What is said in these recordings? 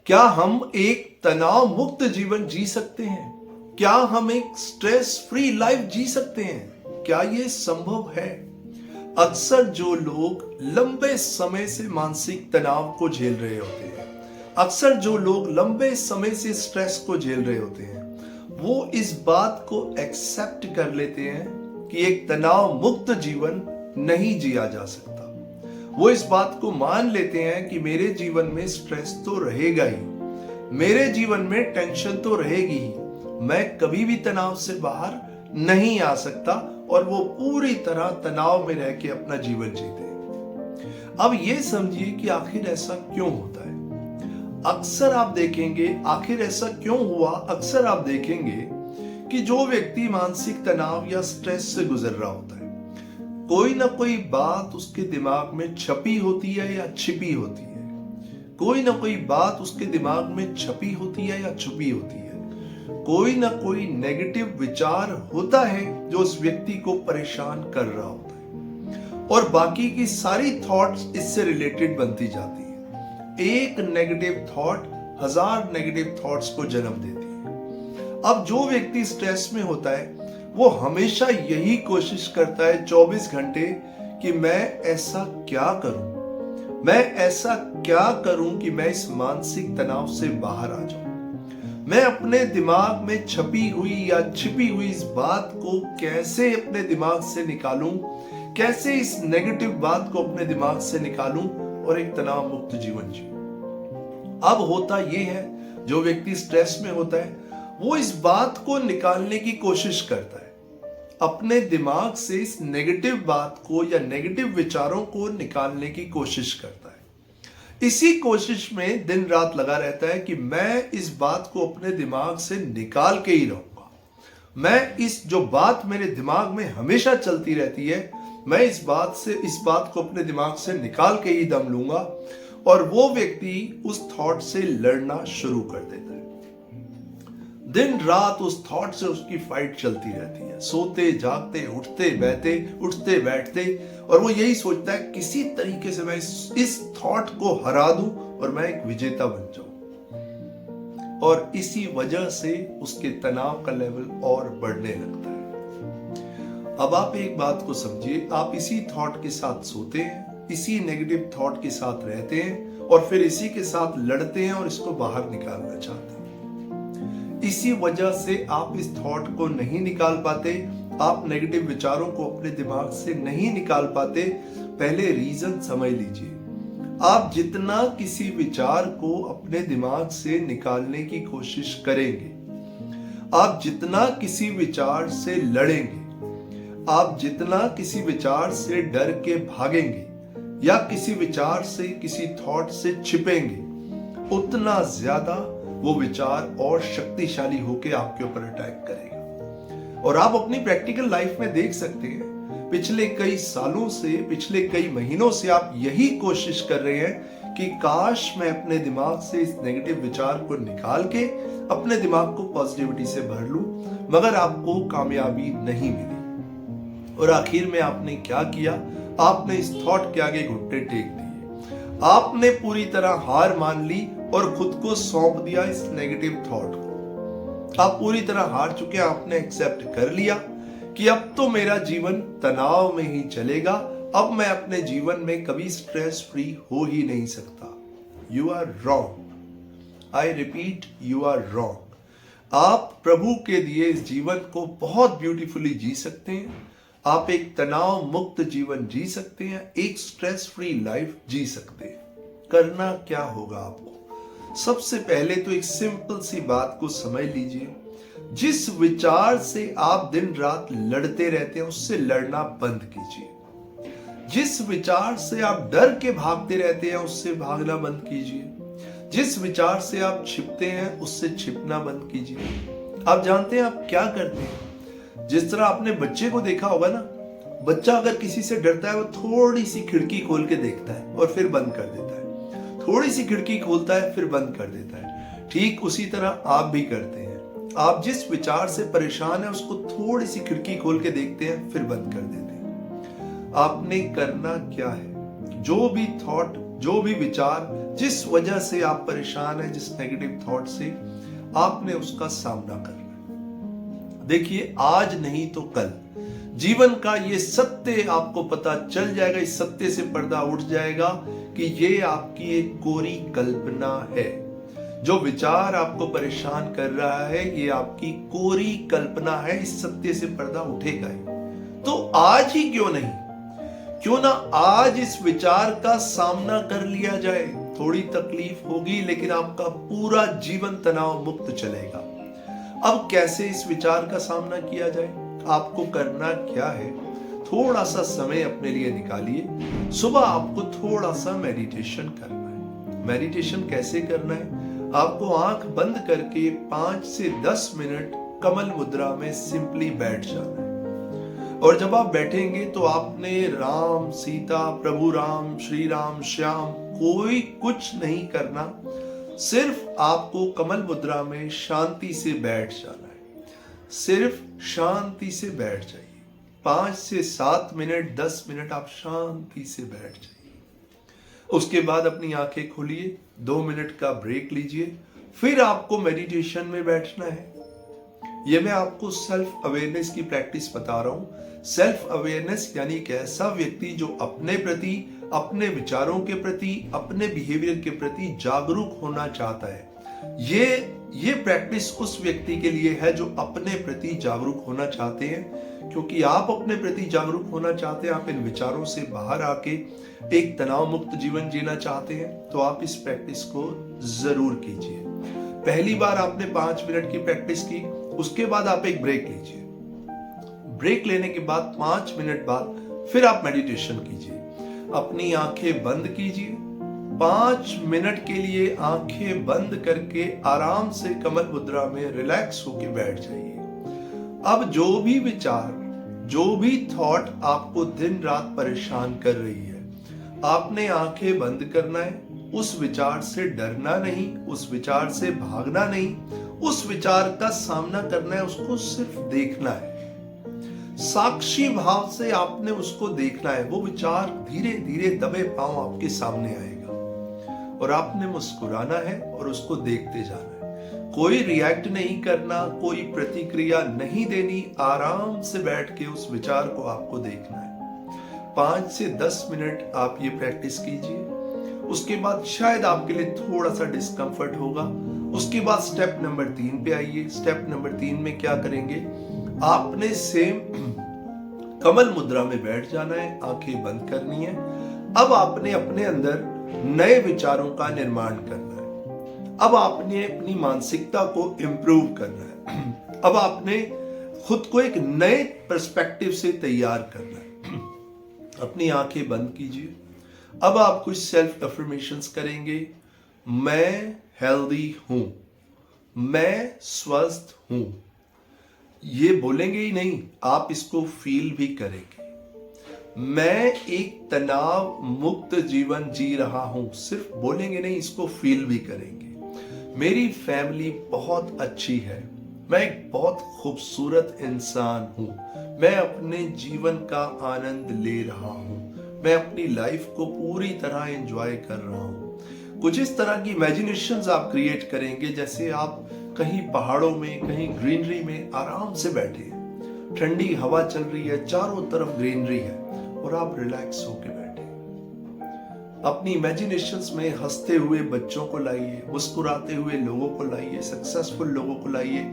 क्या हम एक तनाव मुक्त जीवन जी सकते हैं? क्या हम एक स्ट्रेस फ्री लाइफ जी सकते हैं? क्या ये संभव है? अक्सर जो लोग लंबे समय से मानसिक तनाव को झेल रहे होते हैं, अक्सर जो लोग लंबे समय से स्ट्रेस को झेल रहे होते हैं, वो इस बात को एक्सेप्ट कर लेते हैं कि एक तनाव मुक्त जीवन नहीं जिया जा सकता। वो इस बात को मान लेते हैं कि मेरे जीवन में स्ट्रेस तो रहेगा ही, मेरे जीवन में टेंशन तो रहेगी ही, मैं कभी भी तनाव से बाहर नहीं आ सकता, और वो पूरी तरह तनाव में रह के अपना जीवन जीते हैं। अब ये समझिए कि आखिर ऐसा क्यों होता है। अक्सर आप देखेंगे, आखिर ऐसा क्यों हुआ, अक्सर आप देखेंगे कि जो व्यक्ति मानसिक तनाव या स्ट्रेस से गुजर रहा होता है, कोई ना कोई बात उसके दिमाग में छपी होती है या छिपी होती है, कोई ना कोई बात उसके दिमाग में छपी होती है या छुपी होती है, कोई ना कोई नेगेटिव विचार होता है जो उस व्यक्ति को परेशान कर रहा होता है, और बाकी की सारी थॉट्स इससे रिलेटेड बनती जाती है। एक नेगेटिव थॉट 1000 नेगेटिव थॉट्स को जन्म देती है। अब जो व्यक्ति स्ट्रेस में होता है, वो हमेशा यही कोशिश करता है 24 घंटे कि मैं ऐसा क्या करूं, मैं ऐसा क्या करूं कि मैं इस मानसिक तनाव से बाहर आ जाऊं। मैं अपने दिमाग में छपी हुई या छिपी हुई इस बात को कैसे अपने दिमाग से निकालूं, कैसे इस नेगेटिव बात को अपने दिमाग से निकालूं और एक तनाव मुक्त जीवन जीऊं। अब होता यह है, जो व्यक्ति स्ट्रेस में होता है वो इस बात को निकालने की कोशिश करता है, अपने दिमाग से इस नेगेटिव बात को या नेगेटिव विचारों को निकालने की कोशिश करता है। इसी कोशिश में दिन रात लगा रहता है कि मैं इस बात को अपने दिमाग से निकाल के ही रहूंगा। मैं इस जो बात मेरे दिमाग में हमेशा चलती रहती है, मैं इस बात को अपने दिमाग से निकाल के ही दम लूंगा। और वो व्यक्ति उस थॉट से लड़ना शुरू कर देता है। दिन रात उस थॉट से उसकी फाइट चलती रहती है, सोते जागते, उठते बैठते, और वो यही सोचता है किसी तरीके से मैं इस थॉट को हरा दूं और मैं एक विजेता बन जाऊं। और इसी वजह से उसके तनाव का लेवल और बढ़ने लगता है। अब आप एक बात को समझिए, आप इसी थॉट के साथ सोते हैं, इसी नेगेटिव थॉट के साथ रहते हैं, और फिर इसी के साथ लड़ते हैं और इसको बाहर निकालना चाहते हैं। इसी वजह से आप इस थॉट को नहीं निकाल पाते, आप नेगेटिव विचारों को अपने दिमाग से नहीं निकाल पाते। पहले रीजन समझ लीजिए। आप जितना किसी विचार को अपने दिमाग से निकालने की कोशिश करेंगे, आप जितना किसी विचार से लड़ेंगे, आप जितना किसी विचार से डर के भागेंगे या किसी विचार से, किसी थॉट से छिपेंगे, उतना ज्यादा वो विचार और शक्तिशाली होकर आपके ऊपर अटैक करेगा। और आप अपनी प्रैक्टिकल लाइफ में देख सकते हैं, पिछले कई सालों से, पिछले कई महीनों से आप यही कोशिश कर रहे हैं कि काश मैं अपने दिमाग से इस नेगेटिव विचार को निकाल के अपने दिमाग को पॉजिटिविटी से भर लूं, मगर आपको कामयाबी नहीं मिली। और आखिर में आपने क्या किया? आपने इस थॉट के आगे घुटने टेक दिए, आपने पूरी तरह हार मान ली और खुद को सौंप दिया इस नेगेटिव थॉट को। आप पूरी तरह हार चुके हैं, आपने एक्सेप्ट कर लिया कि अब तो मेरा जीवन तनाव में ही चलेगा, अब मैं अपने जीवन में कभी स्ट्रेस फ्री हो ही नहीं सकता। You are wrong. I repeat, you are wrong. आप प्रभु के दिए इस जीवन को बहुत ब्यूटीफुली जी सकते हैं। आप एक तनाव मुक्त जीवन जी सकते हैं, एक स्ट्रेस फ्री लाइफ जी सकते हैं। करना क्या होगा आपको? सबसे पहले तो एक सिंपल सी बात को समझ लीजिए। जिस विचार से आप दिन रात लड़ते रहते हैं, उससे लड़ना बंद कीजिए। जिस विचार से आप डर के भागते रहते हैं, उससे भागना बंद कीजिए। जिस विचार से आप छिपते हैं, उससे छिपना बंद कीजिए। आप जानते हैं आप क्या करते हैं? जिस तरह आपने बच्चे को देखा होगा ना, बच्चा अगर किसी से डरता है, वो थोड़ी सी खिड़की खोल के देखता है और फिर बंद कर देता है, थोड़ी सी खिड़की खोलता है फिर बंद कर देता है। ठीक उसी तरह आप भी करते हैं। आप जिस विचार से परेशान है, उसको थोड़ी सी खिड़की खोल के देखते हैं फिर बंद कर देते हैं। आपने करना क्या है? जो भी थॉट जो भी विचार, जिस वजह से आप परेशान हैं, जिस नेगेटिव थॉट से, आपने उसका सामना करना है। देखिए, आज नहीं तो कल जीवन का ये सत्य आपको पता चल जाएगा, इस सत्य से पर्दा उठ जाएगा कि ये आपकी एक कोरी कल्पना है। जो विचार आपको परेशान कर रहा है, ये आपकी कोरी कल्पना है, इस सत्य से पर्दा उठेगा ही। तो आज ही क्यों ना आज इस विचार का सामना कर लिया जाए। थोड़ी तकलीफ होगी, लेकिन आपका पूरा जीवन तनाव मुक्त चलेगा। अब कैसे इस विचार का सामना किया जाए? आपको करना क्या है, थोड़ा सा समय अपने लिए निकालिए। सुबह आपको थोड़ा सा मेडिटेशन करना है। मेडिटेशन कैसे करना है? आपको आंख बंद करके 5 से 10 मिनट कमल मुद्रा में सिंपली बैठ जाना है। और जब आप बैठेंगे तो आपने राम, सीता, प्रभु राम, श्री राम, श्याम कोई कुछ नहीं करना। सिर्फ आपको कमल मुद्रा में शांति से बैठ जाना है। सिर्फ शांति से बैठ जाइए। 5 से 7 मिनट, 10 मिनट आप शांति से बैठ जाइए। उसके बाद अपनी आंखें खोलिए, 2 मिनट का ब्रेक लीजिए, फिर आपको मेडिटेशन में बैठना है। ये मैं आपको सेल्फ अवेयरनेस की प्रैक्टिस बता रहा हूं। सेल्फ अवेयरनेस यानी एक ऐसा व्यक्ति जो अपने प्रति, अपने विचारों के प्रति, अपने बिहेवियर के प्रति जागरूक होना चाहता है। ये प्रैक्टिस उस व्यक्ति के लिए है जो अपने प्रति जागरूक होना चाहते हैं, क्योंकि आप अपने प्रति जागरूक होना चाहते हैं, आप इन विचारों से बाहर आके एक तनाव मुक्त जीवन जीना चाहते हैं, तो आप इस प्रैक्टिस को जरूर कीजिए। पहली बार आपने 5 मिनट की प्रैक्टिस की, उसके बाद आप एक ब्रेक लीजिए। ब्रेक लेने के बाद 5 मिनट बाद फिर आप मेडिटेशन कीजिए। अपनी आंखें बंद कीजिए। 5 मिनट के लिए आंखें बंद करके आराम से कमल मुद्रा में रिलैक्स होकर बैठ जाइए। अब जो भी विचार, जो भी थॉट आपको दिन रात परेशान कर रही है, आपने आंखें बंद करना है। उस विचार से डरना नहीं, उस विचार से भागना नहीं, उस विचार का सामना करना है, उसको सिर्फ देखना है। साक्षी भाव से आपने उसको देखना है। वो विचार धीरे धीरे दबे पांव आपके सामने आएगा और आपने मुस्कुराना है और उसको देखते जाना है। कोई रिएक्ट नहीं करना, कोई प्रतिक्रिया नहीं देनी, आराम से बैठ के उस विचार को आपको देखना है। 5 से 10 मिनट आप ये प्रैक्टिस कीजिए। उसके बाद शायद आपके लिए थोड़ा सा डिस्कंफर्ट होगा। उसके बाद स्टेप नंबर 3 पे आइए। स्टेप नंबर 3 में क्या करेंगे? आपने सेम कमल मुद्रा में बैठ जाना है, आंखें बंद करनी है। अब आपने अपने अंदर नए विचारों का निर्माण करना है। अब आपने अपनी मानसिकता को इंप्रूव करना है। अब आपने खुद को एक नए पर्सपेक्टिव से तैयार करना है। अपनी आंखें बंद कीजिए। अब आप कुछ सेल्फ अफर्मेशंस करेंगे। मैं हेल्दी हूं, मैं स्वस्थ हूं। ये बोलेंगे ही नहीं, आप इसको फील भी करेंगे। मैं एक तनाव मुक्त जीवन जी रहा हूं, सिर्फ बोलेंगे नहीं, इसको फील भी करेंगे। मेरी फैमिली बहुत अच्छी है, मैं एक बहुत खूबसूरत इंसान हूं, मैं अपने जीवन का आनंद ले रहा हूं, मैं अपनी लाइफ को पूरी तरह एंजॉय कर रहा हूं। कुछ इस तरह की इमेजिनेशंस आप क्रिएट करेंगे जैसे आप कहीं पहाड़ों में, कहीं ग्रीनरी में आराम से बैठे हैं, ठंडी हवा चल रही है, चारों तरफ ग्रीनरी है और आप रिलैक्स होके बैठे। अपनी इमेजिनेशंस में हंसते हुए बच्चों को लाइए, मुस्कुराते हुए लोगों को लाइए, सक्सेसफुल लोगों को लाइए।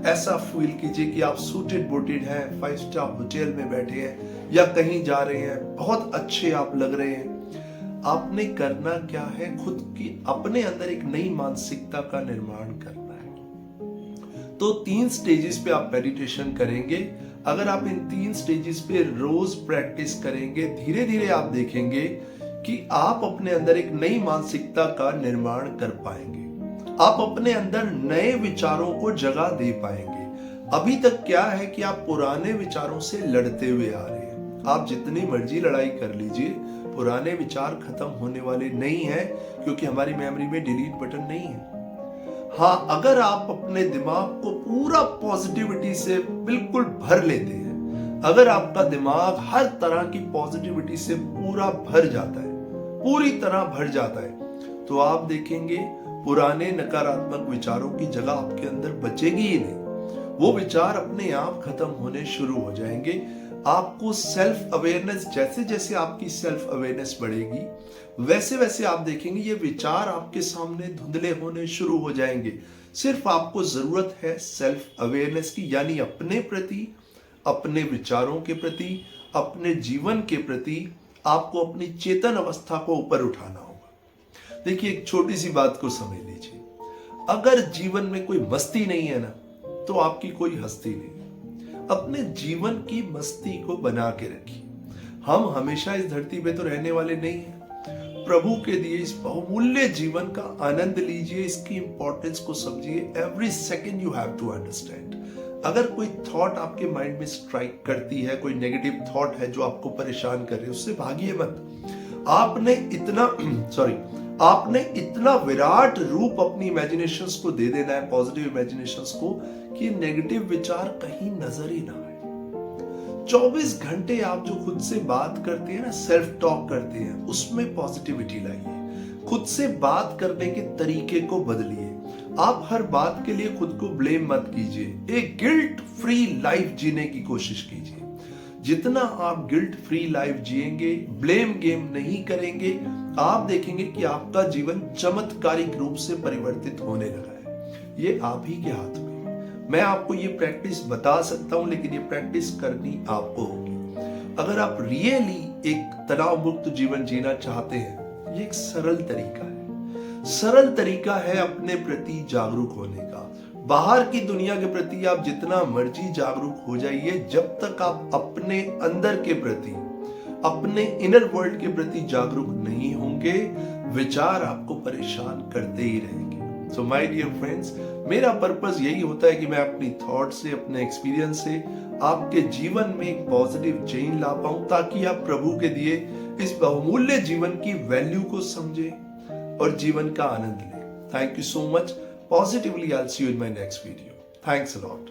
ऐसा फील कीजिए कि आप सूटेड बूटेड हैं, 5 स्टार होटल में बैठे हैं या कहीं जा रहे हैं, बहुत अच्छे आप लग रहे हैं। आपने करना क्या है? खुद की अपने अंदर एक नई मानसिकता का निर्माण करना है। तो 3 स्टेजेस पे आप मेडिटेशन करेंगे। अगर आप इन 3 स्टेजेस पे रोज प्रैक्टिस करेंगे, धीरे धीरे आप देखेंगे कि आप अपने अंदर एक नई मानसिकता का निर्माण कर पाएंगे। आप अपने अंदर नए विचारों को जगह दे पाएंगे। अभी तक क्या है कि आप पुराने विचारों से लड़ते हुए आ रहे हैं। आप जितनी मर्जी लड़ाई कर लीजिए, पुराने विचार खत्म होने वाले नहीं है, क्योंकि हमारी मेमोरी में डिलीट बटन नहीं है। हाँ, अगर आप अपने दिमाग को पूरा पॉजिटिविटी से बिल्कुल भर लेते हैं, अगर आपका दिमाग हर तरह की पॉजिटिविटी से पूरा भर जाता है, पूरी तरह भर जाता है, तो आप देखेंगे पुराने नकारात्मक विचारों की जगह आपके अंदर बचेगी ही नहीं। वो विचार अपने आप खत्म होने शुरू हो जाएंगे। आपको सेल्फ अवेयरनेस, जैसे जैसे आपकी सेल्फ अवेयरनेस बढ़ेगी, वैसे वैसे आप देखेंगे ये विचार आपके सामने धुंधले होने शुरू हो जाएंगे। सिर्फ आपको जरूरत है सेल्फ अवेयरनेस की, यानी अपने प्रति, अपने विचारों के प्रति, अपने जीवन के प्रति आपको अपनी चेतन अवस्था को ऊपर उठाना होगा। देखिए, एक छोटी सी बात को समझ लीजिए, अगर जीवन में कोई मस्ती नहीं है ना, तो आपकी कोई हस्ती नहीं। अपने जीवन की मस्ती को बना के रखिए। हम हमेशा इस धरती पे तो रहने वाले नहीं हैं। प्रभु के दिए इस बहुमूल्य जीवन का आनंद लीजिए, इसकी इंपॉर्टेंस को समझिए। Every second you have to understand. अगर कोई थॉट आपके माइंड में स्ट्राइक करती है, कोई नेगेटिव थॉट है जो आपको परेशान कर रही है, उससे भागिए मत। आपने इतना विराट रूप अपनी इमेजिनेशंस को दे देना है, पॉजिटिव इमेजिनेशंस को, कि नेगेटिव विचार कहीं नजर ही ना आए। 24 घंटे आप जो खुद से बात करते हैं ना, सेल्फ टॉक करते हैं, उसमें पॉजिटिविटी लाइए। खुद से बात करने के तरीके को बदलिए। आप हर बात के लिए खुद को ब्लेम मत कीजिए। एक गिल्ट फ्री लाइफ जीने की कोशिश कीजिए। जितना आप गिल्ट फ्री लाइफ जिएंगे, ब्लेम गेम नहीं करेंगे, आप देखेंगे कि आपका जीवन चमत्कारिक रूप से परिवर्तित होने लगा है। ये आप ही के हाथ में। मैं आपको ये प्रैक्टिस बता सकता हूं, लेकिन ये प्रैक्टिस करनी आपको होगी। अगर आप रियली एक तनाव मुक्त जीवन जीना चाहते हैं, ये एक सरल तरीका है। सरल तरीका है अपने प्रति जागरूक होने का। बाहर की दुनिया के प्रति आप जितना मर्जी जागरूक हो जाइए, जब तक आप अपने अंदर के प्रति, अपने इनर वर्ल्ड के प्रति जागरूक नहीं होंगे, विचार आपको परेशान करते ही रहेंगे। सो माय डियर फ्रेंड्स, मेरा पर्पस यही होता है कि मैं अपनी थॉट से, अपने एक्सपीरियंस से आपके जीवन में एक पॉजिटिव चेंज ला पाऊं, ताकि आप प्रभु के दिए इस बहुमूल्य जीवन की वैल्यू को समझें और जीवन का आनंद लें। Thank you so much. Positively, I'll see you in my next video. Thanks a lot.